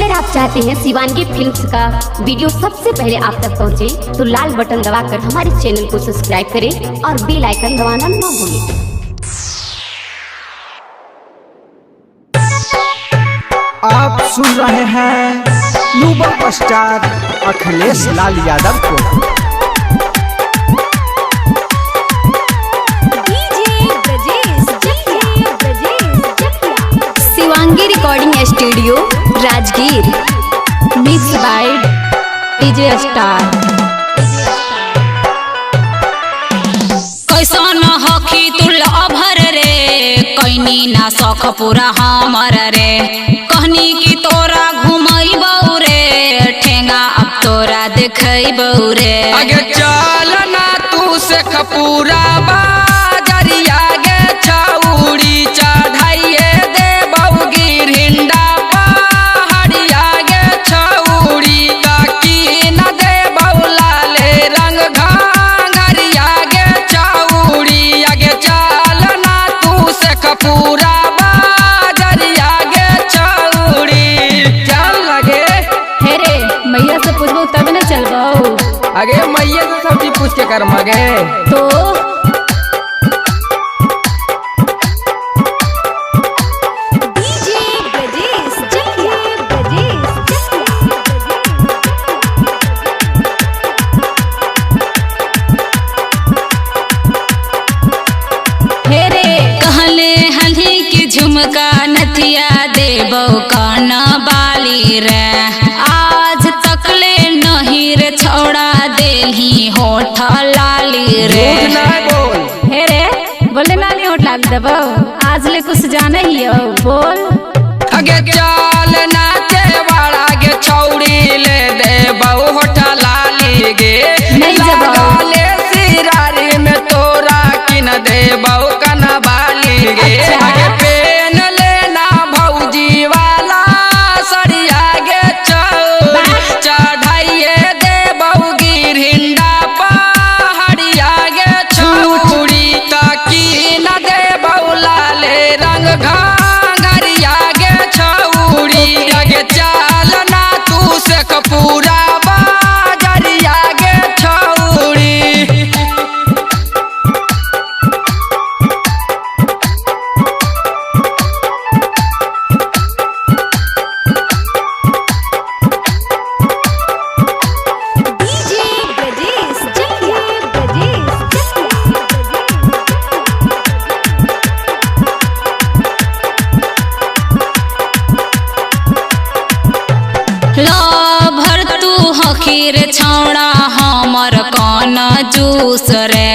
अगर आप चाहते हैं शिवांगी फिल्म्स का वीडियो सबसे पहले आप तक पहुंचे, तो लाल बटन दबाकर हमारे चैनल को सब्सक्राइब करें और बेल आइकन दबाना न भूलें। आप सुन रहे हैं युवा स्टार अखिलेश लाल यादव को। Shivangi recording studio Rajgir, mix by DJ star. कैसन हखी तुल अभर रे, कैनी ना शौख पूरा हमर रे। कहनी की तोरा घुमैबौ रे, ठेंगा अब तोरा देखैबौ रे। आगे चल ना तू से खपूरा बाजरिया गे छौड़ी चढ़ाइए दे बौगी रिंडा पहाड़िया गे छौड़ी काकी न दे बौला ले रंग घाघरिया गे छौड़ी। आगे चल ना तू से खपूरा बाजरिया गे छौड़ी। चल लगे हे रे मैया से पूछबो तब न चलबो। आगे मैया से सब्जी पूछ के कर मगे तो झुमका नथिया देबौ काना बाली रे। आज तकले नहीं रे छौड़ा देही होठ लाली रे। हे रे बोले नानी होठ लाली देबो, आज ले कुछ जाने ही हो बोल। आगे चल नाचे वाला गे छौड़ी ले देबौ होठ लाली गे। नहीं जबौ ले सिरारी में तोरा किन देबौ कना बाली गे। आगे पेन लेना भौजी वाला सरिया गे चढ़ाइए देबौ गिरिंडा पहाड़िया गे छौड़ी काकी न देबौ लाले रंग घाघरिया गे छौड़ी। आगे चल ना तू से कपूरा बाजरिया गे छौड़ी। भर तू हखीर छौड़ा हमर कौन जूस रे।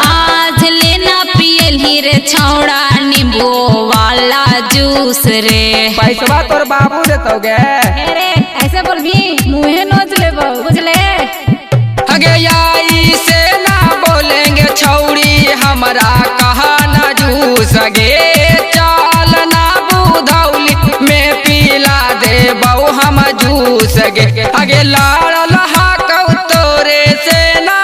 आज लेना पियली रे छौड़ा नींबू वाला जूस रे। पैसवा तोर बाबू देतो गे। अरे ऐसे बोल भी मुँहे नोच लेबो बुझले। आगे आई से ना बोलेंगे छौड़ी हमरा कहा ना जूस गे। चल ना बुधौली में पीला देबौ हम जूस गे। आगे लाल हाकौ तोरे से ना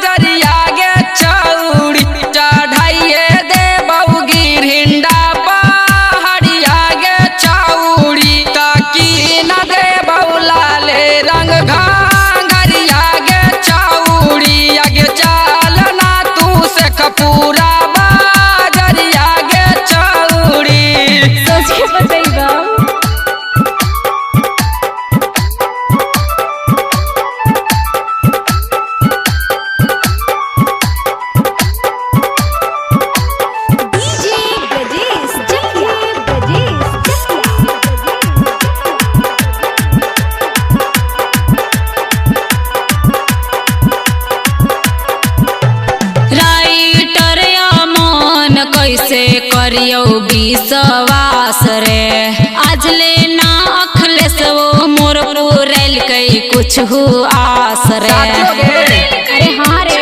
जरिया गे छौड़ी चढ़ाइए देबौ गिरिंडा पहाड़िया गे छौड़ी ताकि न देबौ लाले रंग घाघरिया गे छौड़ी। आगे चल ना तू से कपूरा बाजरिया गे छौड़ी। सोच के बतैबो। कैसे करियो विश्वास रे। आज लेना अखिलेश वो मोर पूरल कई कुछ आस रे। अरे हाँ रे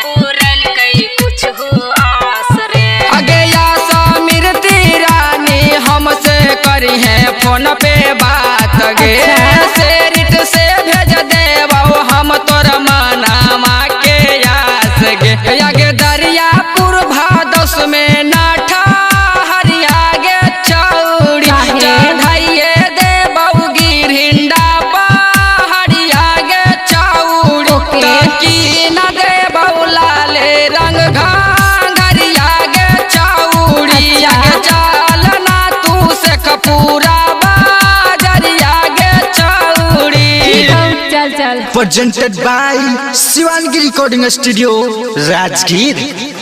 पूरल कई कुछ आस रे। आगे या समीर तिरानी हमसे करी है फोन पे बात गे। सेरिट से भेज देबौ हम तोर मनामा के यास गे। आगे दरियापुर भादस में नाठा हरिया गे छौड़ी चढ़ाइए दे चल चल। presented by Shivangi Recording Studio, Rajgir।